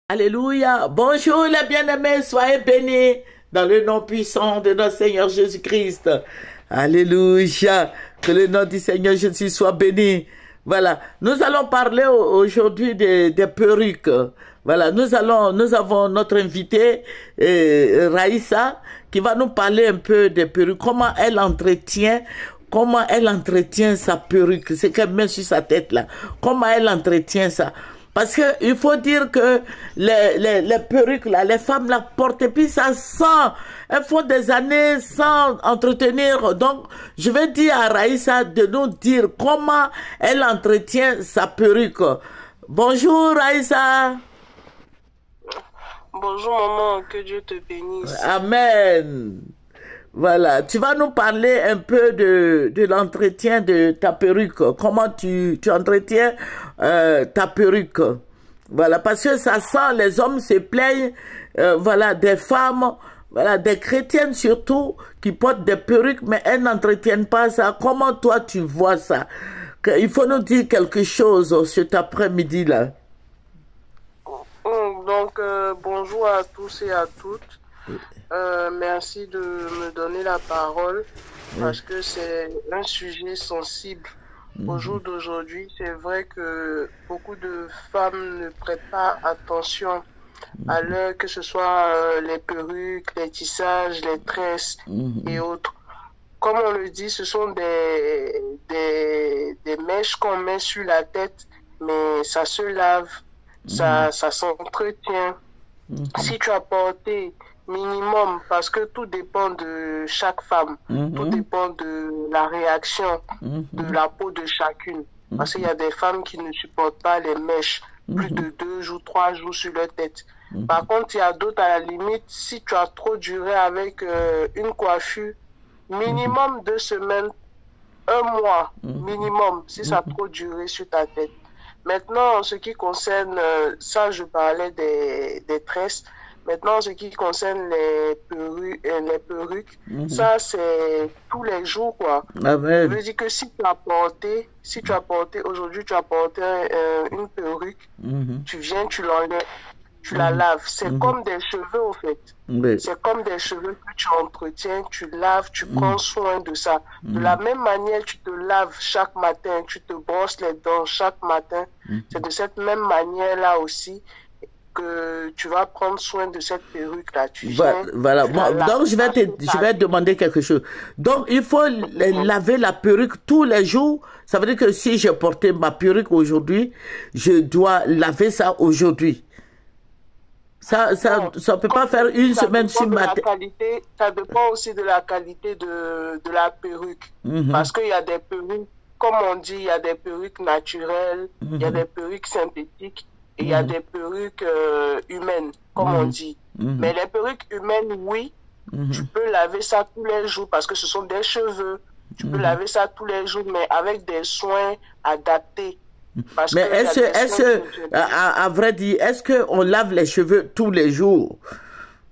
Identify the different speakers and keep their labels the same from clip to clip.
Speaker 1: Alléluia. Bonjour les bien-aimés, soyez bénis dans le nom puissant de notre Seigneur Jésus-Christ. Alléluia. Que le nom du Seigneur Jésus soit béni. Voilà. Nous allons parler aujourd'hui des perruques. Voilà. Nous avons notre invitée, Raïssa, qui va nous parler un peu des perruques. Comment elle entretient sa perruque, ce qu'elle met sur sa tête là. Comment elle entretient ça. Parce que il faut dire que les perruques là, les femmes la portent et puis ça sent. Elles font des années sans entretenir. Donc, je vais dire à Raïssa de nous dire comment elle entretient sa perruque. Bonjour Raïssa.
Speaker 2: Bonjour maman, que Dieu te bénisse.
Speaker 1: Amen. Voilà, tu vas nous parler un peu de l'entretien de ta perruque. Comment tu entretiens ta perruque. Voilà, parce que ça sent, les hommes se plaignent, voilà, des femmes, voilà, des chrétiennes surtout, qui portent des perruques, mais elles n'entretiennent pas ça. Comment toi tu vois ça? Il faut nous dire quelque chose cet après-midi-là.
Speaker 2: Donc, bonjour à tous et à toutes. Merci de me donner la parole parce que c'est un sujet sensible. Au jour d'aujourd'hui, c'est vrai que beaucoup de femmes ne prêtent pas attention à l'heure, que ce soit les perruques, les tissages, les tresses et autres. Comme on le dit, ce sont des mèches qu'on met sur la tête, mais ça se lave, ça s'entretient. Si tu as porté minimum, parce que tout dépend de chaque femme, tout dépend de la réaction de la peau de chacune. Parce qu'il y a des femmes qui ne supportent pas les mèches plus de 2 jours, 3 jours sur leur tête. Par contre, il y a d'autres, à la limite, si tu as trop duré avec une coiffure, minimum 2 semaines, 1 mois minimum, si ça a trop duré sur ta tête. Maintenant, en ce qui concerne, ça je parlais des tresses. Maintenant, en ce qui concerne les perruques, ça c'est tous les jours, quoi.
Speaker 1: Amen.
Speaker 2: Je veux dire que si tu as porté, aujourd'hui tu as porté une perruque, tu viens, tu l'enlèves, tu la laves. C'est comme des cheveux, au fait. C'est comme des cheveux que tu entretiens, tu laves, tu prends soin de ça. De la même manière, tu te laves chaque matin, tu te brosses les dents chaque matin. C'est de cette même manière-là aussi que tu vas prendre soin de cette perruque-là.
Speaker 1: Voilà. Donc, je vais te demander quelque chose. Donc, il faut laver la perruque tous les jours. Ça veut dire que si j'ai porté ma perruque aujourd'hui, je dois laver ça aujourd'hui. Ça peut pas faire une semaine sur ma tête.
Speaker 2: Ça dépend aussi de la qualité de la perruque. Parce qu'il y a des perruques, comme on dit, il y a des perruques naturelles, il y a des perruques synthétiques, et il y a des perruques humaines, comme on dit. Mais les perruques humaines, oui, tu peux laver ça tous les jours parce que ce sont des cheveux. Tu peux laver ça tous les jours, mais avec des soins adaptés.
Speaker 1: Mais à vrai dire, est-ce qu'on lave les cheveux tous les jours?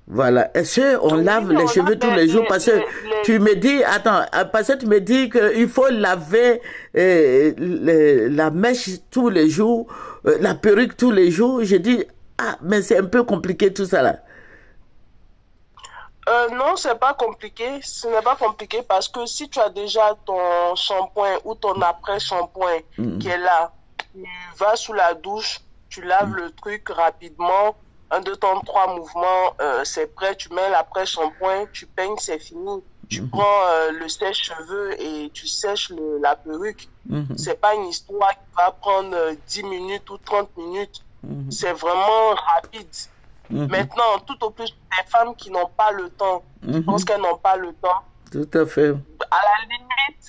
Speaker 1: Voilà. Est-ce qu'on lave les cheveux tous les jours? Parce que tu me dis, attends, parce que tu me dis qu'il faut laver la mèche tous les jours, la perruque tous les jours. Je dis, ah, mais c'est un peu compliqué tout ça là.
Speaker 2: Non, c'est pas compliqué. Ce n'est pas compliqué parce que si tu as déjà ton shampoing ou ton après-shampoing qui est là, tu vas sous la douche, tu laves le truc rapidement, 1, 2, 3 mouvements, c'est prêt, tu mets l'après-shampoing, tu peignes, c'est fini. Tu prends le sèche-cheveux et tu sèches la perruque. C'est pas une histoire qui va prendre 10 minutes ou 30 minutes. C'est vraiment rapide. Maintenant, tout au plus, des femmes qui n'ont pas le temps, je pense qu'elles n'ont pas le temps.
Speaker 1: Tout à fait.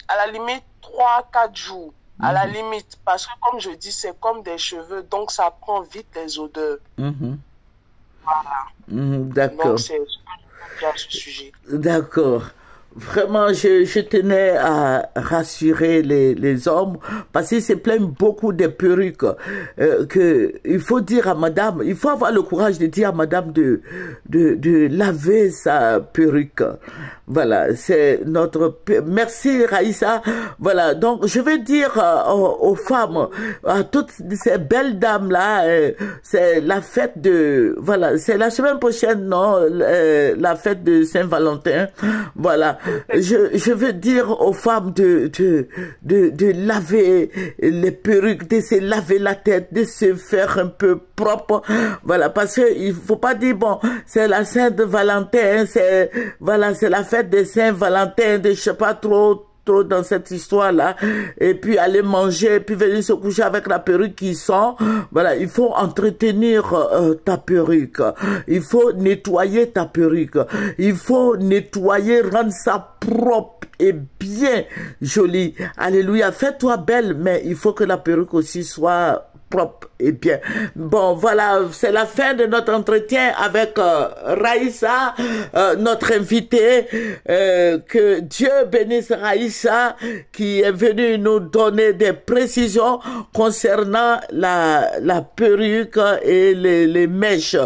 Speaker 2: À la limite 3, 4 jours. À la limite, parce que comme je dis, c'est comme des cheveux, donc ça prend vite les odeurs. Voilà.
Speaker 1: D'accord.
Speaker 2: Donc c'est ce que je veux dire à ce sujet.
Speaker 1: D'accord. vraiment, je tenais à rassurer les hommes parce qu'ils se plaignent beaucoup des perruques. Que il faut dire à madame, il faut avoir le courage de dire à madame de laver sa perruque. Voilà, c'est notre... Merci Raïssa. Voilà, donc je vais dire aux femmes, à toutes ces belles dames-là, c'est la fête de... Voilà, c'est la semaine prochaine, non, la fête de Saint-Valentin. Voilà, je veux dire aux femmes de laver les perruques, de se laver la tête, de se faire un peu propre. Voilà, parce que il faut pas dire, bon, c'est la Saint-Valentin, c'est... Voilà, c'est la fête de Saint-Valentin, de je sais pas trop dans cette histoire-là, et puis aller manger, puis venir se coucher avec la perruque qui sent. Voilà, il faut entretenir ta perruque, il faut nettoyer ta perruque, il faut nettoyer, rendre ça propre et bien joli. Alléluia, fais-toi belle, mais il faut que la perruque aussi soit propre et bien. Bon, voilà, c'est la fin de notre entretien avec Raïssa, notre invitée. Que Dieu bénisse Raïssa qui est venue nous donner des précisions concernant la perruque et les mèches.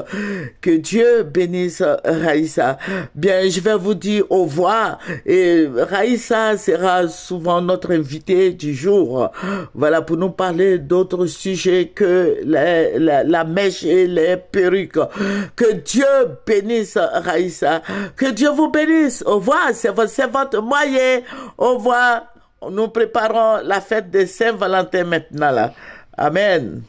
Speaker 1: Que Dieu bénisse Raïssa. Bien, je vais vous dire au revoir et Raïssa sera souvent notre invitée du jour. Voilà, pour nous parler d'autres sujets que la mèche et les perruques. Que Dieu bénisse Raïssa. Que Dieu vous bénisse. Au revoir. C'est votre servante Moyen. Au revoir. Nous préparons la fête de Saint-Valentin maintenant là. Amen.